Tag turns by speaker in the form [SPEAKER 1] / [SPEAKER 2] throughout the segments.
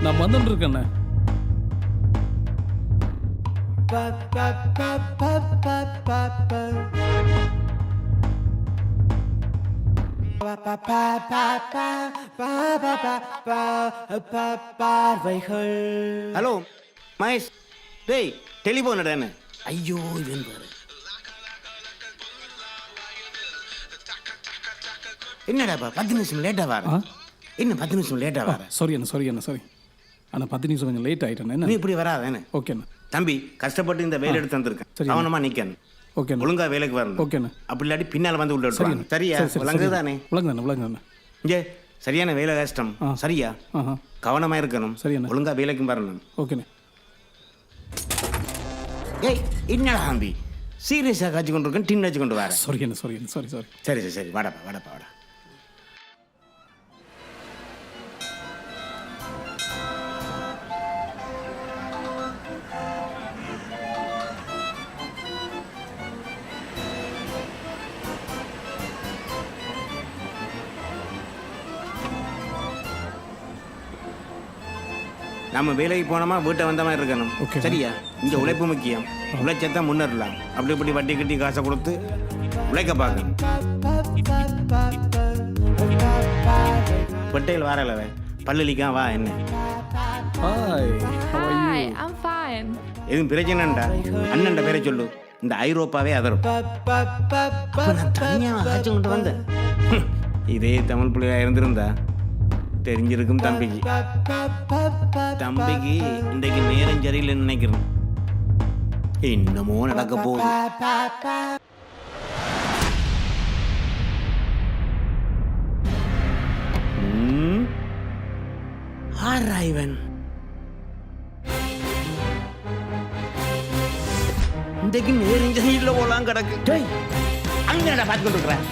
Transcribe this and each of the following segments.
[SPEAKER 1] நான் வந்துட்டு இருக்கேண்ணே.
[SPEAKER 2] ஹலோ மகேஷ், டேய் டெலிஃபோன் என்ன? ஐயோ இவன் பாரு. என்னடாப்பா 10 நிமிஷம் லேட்டா வர? என்ன 10 நிமிஷம் லேட்டா வர?
[SPEAKER 1] சாரி அண்ணா சாரி. ஆனால் 10 நிமிஷம் கொஞ்சம் லேட் ஆகிட்டேண்ணே.
[SPEAKER 2] நீ இப்படி வராதேன்னு.
[SPEAKER 1] ஓகேண்ணா.
[SPEAKER 2] தம்பி கஷ்டப்பட்டு இந்த வேலை எடுத்து வந்திருக்கேன். கவனமா நிக்கணும்.
[SPEAKER 1] ஓகேண்ணா.
[SPEAKER 2] ஒழுங்கா வேலைக்கு வரணும்.
[SPEAKER 1] ஓகேண்ணா.
[SPEAKER 2] அப்படி இல்லாட்டி பின்னால் வந்து உள்ள விட்டுருவாங்க. சரியா? விளங்குதானே?
[SPEAKER 1] விளங்குதாண்ணா.
[SPEAKER 2] இங்கே சரியான வேலை கஷ்டம். சரியா? கவனமா இருக்கணும்.
[SPEAKER 1] சரிண்ணா.
[SPEAKER 2] ஒழுங்கா வேலைக்கும் வரணும்.
[SPEAKER 1] ஓகேண்ணா.
[SPEAKER 2] ஏய் என்னடா தம்பி சீரியஸாக காய்ச்சி கொண்டு இருக்கேன், டின் வச்சு கொண்டு வர.
[SPEAKER 1] சாரி.
[SPEAKER 2] சரி வாடா. நம்ம வேலைக்கு போனோமா வீட்டை வந்த மாதிரி இருக்கணும். சரியா? இந்த உழைப்பு முக்கியம். உழைச்சத்தான் முன்னேறலாம். அப்படி இப்படி வட்டி கட்டி காசை கொடுத்து உழைக்க பார்க்கணும். பட்டேல் வாரலவ பல்லிக்கா வா. என்ன எதுவும் பிரச்சனைண்டா அண்ணன்ட பேரை சொல்லு. இந்த ஐரோப்பாவே அதரும். கொண்டு வந்தேன். இதே தமிழ் பிள்ளையா இருந்திருந்தா தெரிஞ்சிருக்கும் தம்பிக்கு. இன்றைக்கு நேரம் சரியில்லைன்னு நினைக்கிறேன். என்னமோ நடக்க போகுது. ஆராய்வன் இன்றைக்கு நேரம் சரியில்லை போலாம் கிடக்கு. அங்க பார்த்து கொண்டு இருக்கிறேன்.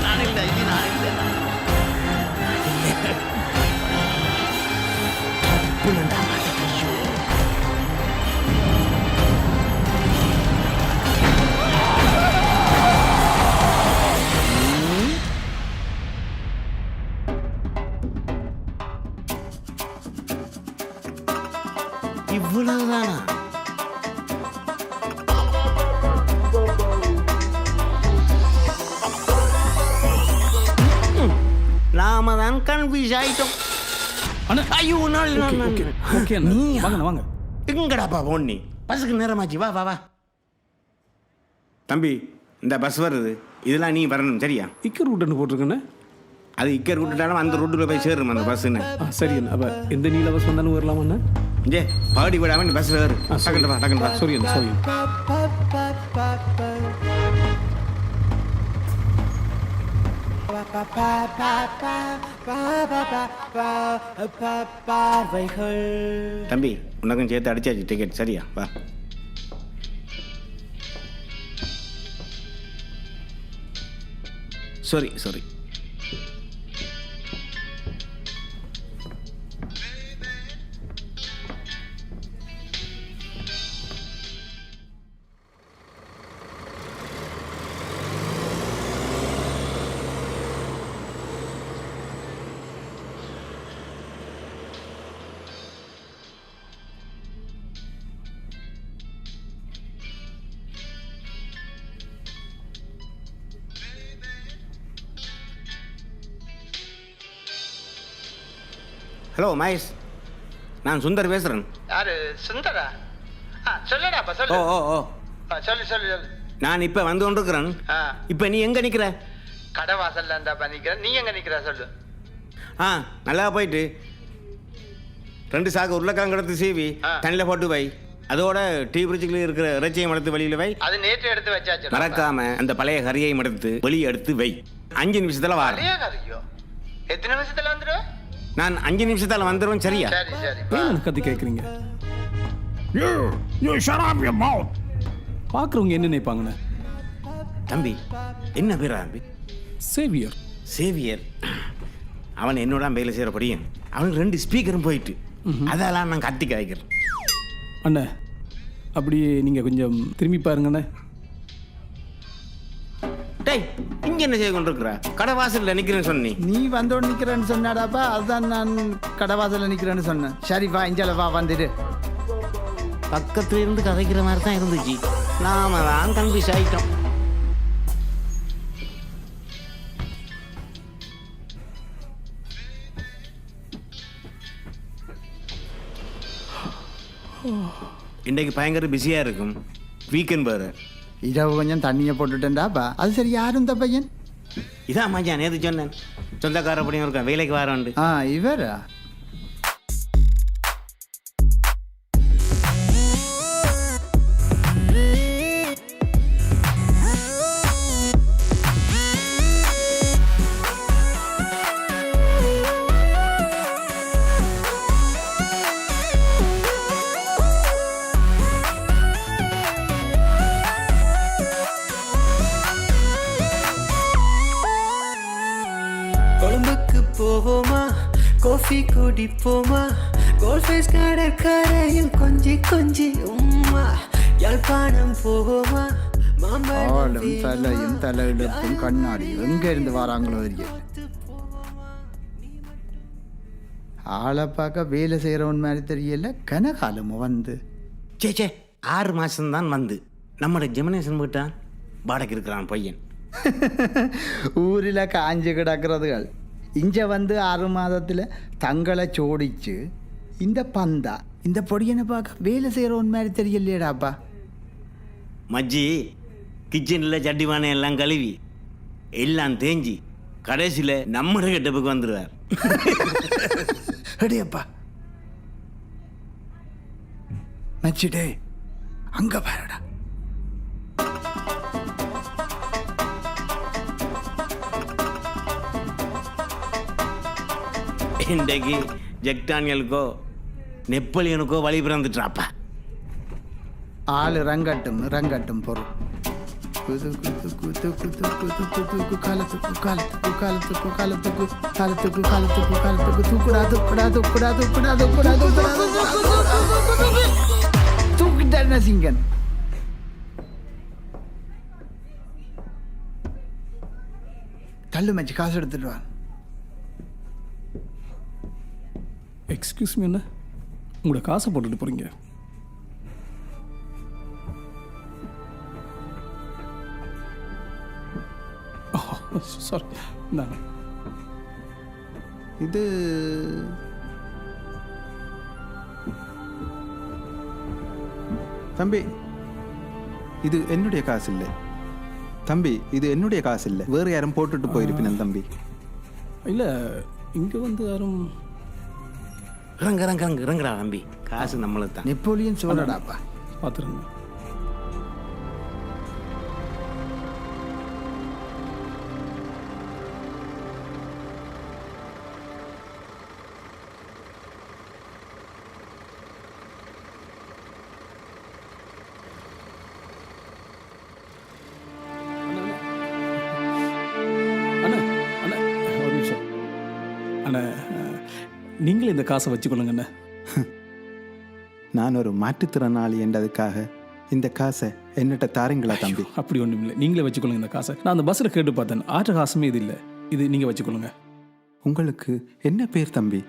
[SPEAKER 2] நான் இவ்வளவுதானா? நாம தான் கன்ஃபியூஸ் ஆயிட்டோம். ஐயோ
[SPEAKER 1] வாங்க.
[SPEAKER 2] எங்கடாப்பா போன்? நீ பஸ்ஸுக்கு நேரமாச்சு. வா தம்பி, இந்த பஸ் வருது. இதெல்லாம் நீ வரணும். சரியா?
[SPEAKER 1] இக்கர் ரூட்டுன்னு போட்டிருக்கேண்ணே.
[SPEAKER 2] அது இக்கர் ரூட்டுட்டாலும் அந்த ரூட்டில் போய் சேரும் அந்த பஸ்ஸுன்னு.
[SPEAKER 1] சரி அண்ணா. அப்போ எந்த நீல பஸ் வந்தாலும் வரலாமாண்ணா?
[SPEAKER 2] ஏ பாடி விடாம நீ பஸ்ஸில் வரு. டக்குன்னு வா.
[SPEAKER 1] சாரி.
[SPEAKER 2] தம்பி உனக்கும் சேர்த்து அடிச்சாச்சு டிக்கெட். சரியா? வா. சாரி. ஹலோ மகேஷ், நான் சுந்தர் பேசுகிறேன்.
[SPEAKER 3] யாரு சுந்தரா? சொல்லுடாப்பா சொல்லு.
[SPEAKER 2] ஓ
[SPEAKER 3] சொல்லு.
[SPEAKER 2] நான் இப்போ வந்து கொண்டிருக்கிறேன். இப்போ நீ எங்கே நிற்கிற?
[SPEAKER 3] கடை வாசல்ல இருந்தாப்பா நிற்கிறேன். நீ எங்கே நிற்கிற சொல்லு.
[SPEAKER 2] நல்லா போயிட்டு 2 சாக்கு உருளைக்கிழங்கு எடுத்து சீவி தண்ணியில் போட்டு வை. அதோட டீ பிரிட்ஜுக்குள்ள இருக்கிற இறைச்சியை எடுத்து வெளியில் வை.
[SPEAKER 3] அது நேற்று எடுத்து வச்சாச்சு.
[SPEAKER 2] மறக்காம அந்த பழைய கறியை எடுத்து வெளியே எடுத்து வை. 5 நிமிஷத்துல வர.
[SPEAKER 3] பழைய கறியோ? எத்தனை நிமிஷத்துல வந்துடுவேன்?
[SPEAKER 2] நான் 5 நிமிஷத்தால் வந்துடுவேன், சரியா?
[SPEAKER 3] சரி சரி
[SPEAKER 1] ஏன் எனக்கு கத்தி கேட்குறீங்க? பார்க்குறவங்க என்ன நினைப்பாங்கண்ணே?
[SPEAKER 2] தம்பி என்ன பேர் தம்பி?
[SPEAKER 1] சேவியர்.
[SPEAKER 2] சேவியர். அவன் என்னோட வேலை செய்கிறபடியும் அவனுக்கு 2 ஸ்பீக்கரும் போயிட்டு அதெல்லாம் நான் கத்தி காய்க்கிறேன்.
[SPEAKER 1] அண்ணே அப்படியே நீங்கள் கொஞ்சம் திரும்பி பாருங்கண்ணே.
[SPEAKER 2] டேய் இங்கே என்ன செய்ய கொண்டிருக்கிறா? கடை வாசலில் நிற்கிறேன்னு சொன்னி.
[SPEAKER 4] நீ வந்தோடு நிற்கிறேன்னு சொன்னாடாப்பா, அதுதான் நான் கடவாசலில் நிற்கிறேன்னு சொன்னேன். சரி வா, இஞ்சால வா, வந்துடு.
[SPEAKER 2] பக்கத்துல இருந்து கதைக்கிற மாதிரி தான் இருந்துச்சு. நாம தான் கன்ஃபியூஸ் ஆகிட்டோம். இன்றைக்கு பயங்கர பிஸியாக இருக்கும். வீக்கெண்ட் பாரு.
[SPEAKER 4] இரவு கொஞ்சம் தண்ணியை போட்டுட்டேன்டாப்பா. அது சரி, யாரும் இந்த பையன்?
[SPEAKER 2] இதான் மஜா, நேற்று சொன்னேன் சொந்தக்கார அப்படியும் இருக்கேன், வேலைக்கு வரேன்ண்டு.
[SPEAKER 4] இவரா?
[SPEAKER 5] கொழும்புக்கு போவோமா, காஃபி குடிப்போமா, கோல்ஃபேஸ் கடற்கரையில் கொஞ்சி கொஞ்சி உம்மா, யாழ்ப்பாணம் போவோமா,
[SPEAKER 4] ஆளும் தலையும் தலையிலும் கண்ணாடி எங்க இருந்து வராங்களோ தெரியல. ஆளை பார்க்க வேலை செய்கிறவன் மாதிரி தெரியல. கனகாலமும் வந்து
[SPEAKER 2] சே 6 மாதம்தான் வந்து நம்மளோட ஜெமினேஷன் போட்டான் வாடகை இருக்கிறான் பையன்.
[SPEAKER 4] ஊரில் காஞ்சு கிடக்கிறதுகள் இங்கே வந்து 6 மாதத்தில் தங்களை சோடிச்சு இந்த பந்தா இந்த பொடியனை பார்க்க வேலை செய்கிறவன் மாதிரி தெரியலையேடாப்பா.
[SPEAKER 2] மஜ்ஜி கிச்சனில் சட்டிவானை எல்லாம் கழுவி எல்லாம் தேஞ்சி கடைசியில் நம்மட கெட்டப்புக்கு வந்துடுவார்.
[SPEAKER 4] அடியப்பா மச்சிடே, அங்க பாருடா.
[SPEAKER 2] இன்றைக்கு ஜெக்டானியலுக்கோ நெப்போலியனுக்கோ வழி பிறந்துட்டாப்பா.
[SPEAKER 4] ஆளு ரங்கட்டும் ரங்கட்டும் பொருள். குது குது குது குது குது குது காலத்துக்கு காலத்துக்கு காலத்துக்கு காலத்துக்கு காலத்துக்கு காலத்துக்கு காலத்துக்கு தூக்குடா தூக்குடா தூக்குடா தூக்குடா தூக்குடா தூக்குடா தூக்கிட்டாருன்னா சிங்கன். தள்ளு மச்சி, காசு எடுத்துட்டு வா.
[SPEAKER 1] எக்ஸ்கியூஸ் மீ அண்ணா, உங்களோட காசை போட்டுட்டு போகிறீங்க. சாரி, இந்தாங்க.
[SPEAKER 6] இது தம்பி, இது என்னுடைய காசு இல்லை தம்பி, இது என்னுடைய காசு இல்லை. வேறு யாரும் போட்டுட்டு போயிருப்பினேன் தம்பி.
[SPEAKER 1] இல்லை, இங்கே வந்து யாரும்
[SPEAKER 2] இறங்குறா தம்பி, காசு நம்மளுக்கு தான்.
[SPEAKER 4] நெப்போலியன் சோழடாப்பா.
[SPEAKER 1] பார்த்துருங்க. அண்ணா அண்ணா ஒரு நிமிஷம் அண்ணா, நீங்களே இந்த காசை வச்சுக்கொள்ளுங்கண்ணே.
[SPEAKER 6] நான் ஒரு மாற்றுத்திறனாளி என்றதுக்காக இந்த காசை என்னட்ட தாரீங்களா தம்பி?
[SPEAKER 1] அப்படி ஒன்றும் இல்லை, நீங்களே வச்சுக்கொள்ளுங்க இந்த காசை. நான் அந்த பஸ்ஸில் கேட்டு பார்த்தேன், ஆற்ற காசுமே இது இல்லை, இது நீங்கள் வச்சுக்கொள்ளுங்க.
[SPEAKER 6] உங்களுக்கு என்ன பேர் தம்பி?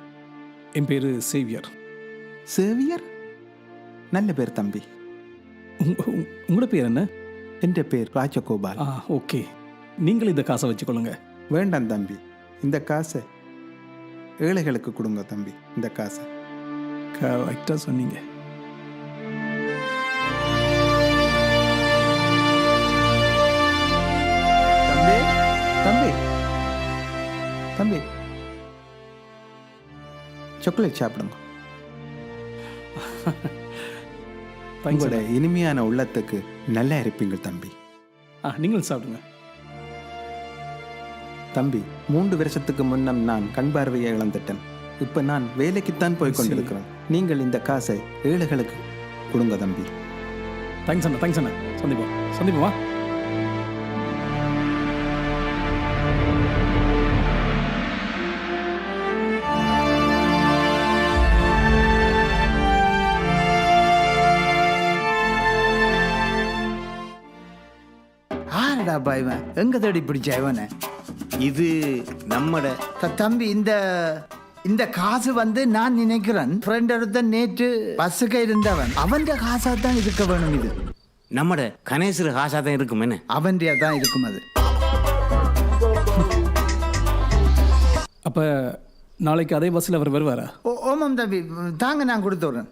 [SPEAKER 1] என் பேர் சேவியர்.
[SPEAKER 6] சேவியர்? நல்ல பேர் தம்பி.
[SPEAKER 1] உங்களோட பேர் என்ன?
[SPEAKER 6] என் பேர் ராஜகோபால்.
[SPEAKER 1] ஓகே, நீங்களே இந்த காசை வச்சுக்கொள்ளுங்க.
[SPEAKER 6] வேண்டாம் தம்பி, இந்த காசை ஏழைகளுக்கு கொடுங்க தம்பி. இந்த காசை
[SPEAKER 1] கரெக்டாக சொன்னீங்க.
[SPEAKER 6] தம்பி தம்பி தம்பி, சாக்லேட் சாப்பிடுங்க. உங்களோட இனிமையான உள்ளத்துக்கு நல்லா இருப்பீங்க தம்பி.
[SPEAKER 1] நீங்களும் சாப்பிடுங்க.
[SPEAKER 6] தம்பி, 3 வருஷத்துக்கு முன்னம் நான் கண் பார்வையை இழந்துட்டேன். இப்போ நான் வேலைக்குத்தான் போய் கொண்டிருக்கிறேன். நீங்கள் இந்த காசை ஏழைகளுக்கு கொடுங்க தம்பி.
[SPEAKER 1] தேங்க்ஸ் அண்ணா. சந்திப்போம் வா.
[SPEAKER 4] ஆடா இவன் எங்க தேடி பிடிச்ச இவனை?
[SPEAKER 2] இது நம்மட
[SPEAKER 4] தம்பி, இந்த காசு வந்து நான் நினைக்கிறேன் ஃப்ரெண்ட் எடுத்த நேற்று பஸ்ஸுக்கு இருந்தவன் அவன் காசா தான் இருக்க வேணும். இது
[SPEAKER 2] நம்மட கணேசர் காசாக தான் இருக்கும் என்ன?
[SPEAKER 4] அவன் தான் இருக்கும் அது.
[SPEAKER 1] அப்போ நாளைக்கு அதே பஸ்ஸில் அவர் வருவாரா?
[SPEAKER 4] ஓமாம் தம்பி, தாங்க நான் கொடுத்து விட்றேன்.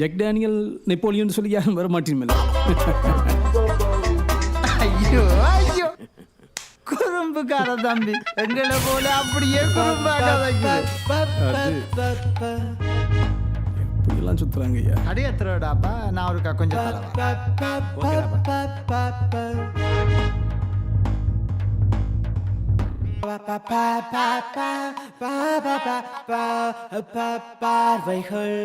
[SPEAKER 1] ஜெக் டேனியல் நெப்போலியன் சொல்லி யாரும் வர மாட்டீங்களா?
[SPEAKER 4] ஐயோ குறும்புக்கார தம்பி, எங்களை போல அப்படியே
[SPEAKER 1] இப்படியெல்லாம் சுத்துறாங்க ஐயா.
[SPEAKER 4] அடையத்துறடாப்பா, நான் ஒரு கொஞ்சம்
[SPEAKER 5] பார்வைகள்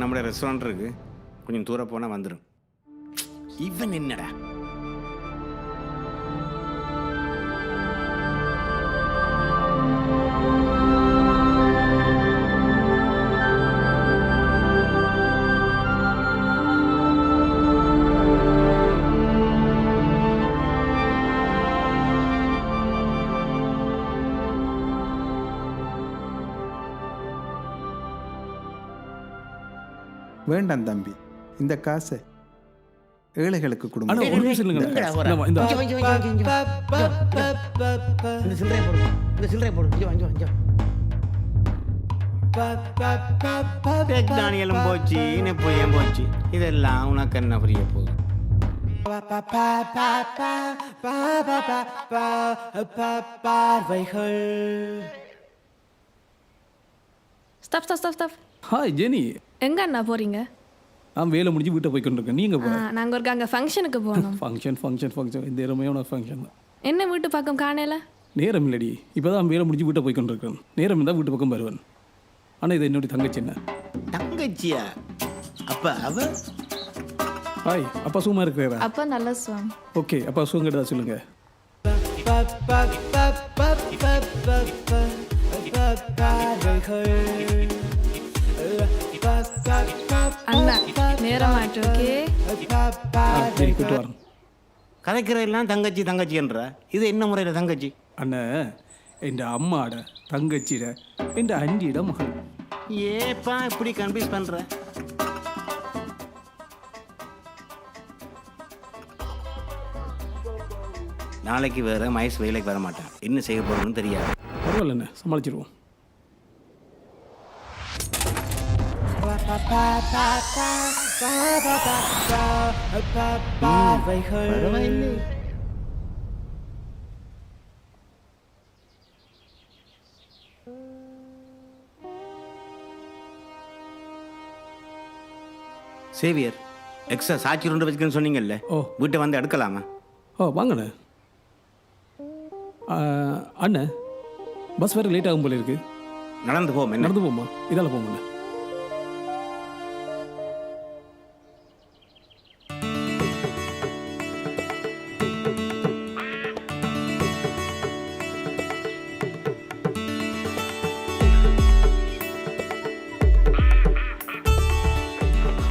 [SPEAKER 2] நம்ம ரெஸ்டாரண்ட் இருக்கு, கொஞ்சம் தூரம் போனால் வந்துடும். இவன் என்னடா
[SPEAKER 6] வேண்டாம் தம்பி, இந்த காசை ஏழைகளுக்கு கொடுங்க.
[SPEAKER 1] அண்ணா, ஒரு நிமிஷம் இல்லைங்க. இந்த
[SPEAKER 2] தானியலும் போச்சு, நெப்போலியன் போச்சு, இதெல்லாம் உனக்கு என்ன புரிய போகுது?
[SPEAKER 5] பார்வைகள்.
[SPEAKER 7] ஸ்டாப்.
[SPEAKER 1] Hi Jenny.
[SPEAKER 7] எங்க அண்ணா போறீங்க?
[SPEAKER 1] நான் வேலை முடிஞ்சு வீட்டை போய் கொண்டிருக்கேன். நீங்க போகிறேன்.
[SPEAKER 7] நாங்கள் ஒரு அங்கே ஃபங்க்ஷனுக்கு போகணும்.
[SPEAKER 1] ஃபங்க்ஷன் இந்த நேரமையான ஃபங்க்ஷன் தான்.
[SPEAKER 7] என்ன வீட்டு பக்கம் காணல?
[SPEAKER 1] நேரம் இல்லடி, இப்போ தான் வேலை முடிஞ்சு வீட்டை போய் கொண்டிருக்கேன். நேரம் இருந்தால் வீட்டு பக்கம் வருவேன். ஆனால் இது என்னுடைய தங்கச்சி. என்ன
[SPEAKER 2] தங்கச்சியா? அப்பா அவ
[SPEAKER 1] ஹாய், அப்பா சும்மா இருக்கிறா?
[SPEAKER 7] அப்பா நல்ல சாங்.
[SPEAKER 1] ஓகே, அப்பா சுகம் கேட்டதா சொல்லுங்க.
[SPEAKER 7] அண்ணா நேரமாட்டு. ஓகே,
[SPEAKER 1] போயிட்டு வரேன்.
[SPEAKER 2] கதைக்கிற எல்லாம் தங்கச்சின்ற இது என்ன முறையில் தங்கச்சி?
[SPEAKER 1] அண்ணன் என் அம்மாட தங்கச்சிட என் அண்டியிட மகன்.
[SPEAKER 2] ஏப்பா இப்படி கன்ஃபியூஸ் பண்ற? நாளைக்கு வேற மயசு வேலைக்கு வர மாட்டேன். என்ன செய்ய போறோம்னு தெரியாது.
[SPEAKER 1] பரவாயில்ல, சமாளிச்சிருவோம்.
[SPEAKER 2] சேவியர், எக்ஸ்ட்ரா சாட்சி 2 வச்சுக்கன்னு சொன்னீங்கல்ல, வீட்டை வந்து எடுக்கலாமா?
[SPEAKER 1] வாங்கண்ணே. அண்ணன் பஸ் வேறு லேட் ஆகும் போல இருக்கு.
[SPEAKER 2] நடந்து போமா?
[SPEAKER 1] இதால போங்கண்ணே.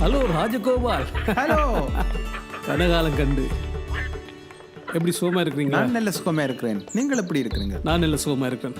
[SPEAKER 1] ஹலோ ராஜகோபால்.
[SPEAKER 6] ஹலோ.
[SPEAKER 1] கனகாலம் கண்டு எப்படி சுகமா இருக்கிறீங்க?
[SPEAKER 6] நான் நல்ல சுகமா இருக்கிறேன். நீங்கள் எப்படி இருக்கிறீங்க?
[SPEAKER 1] நான் நல்ல சுகமா இருக்கிறேன்.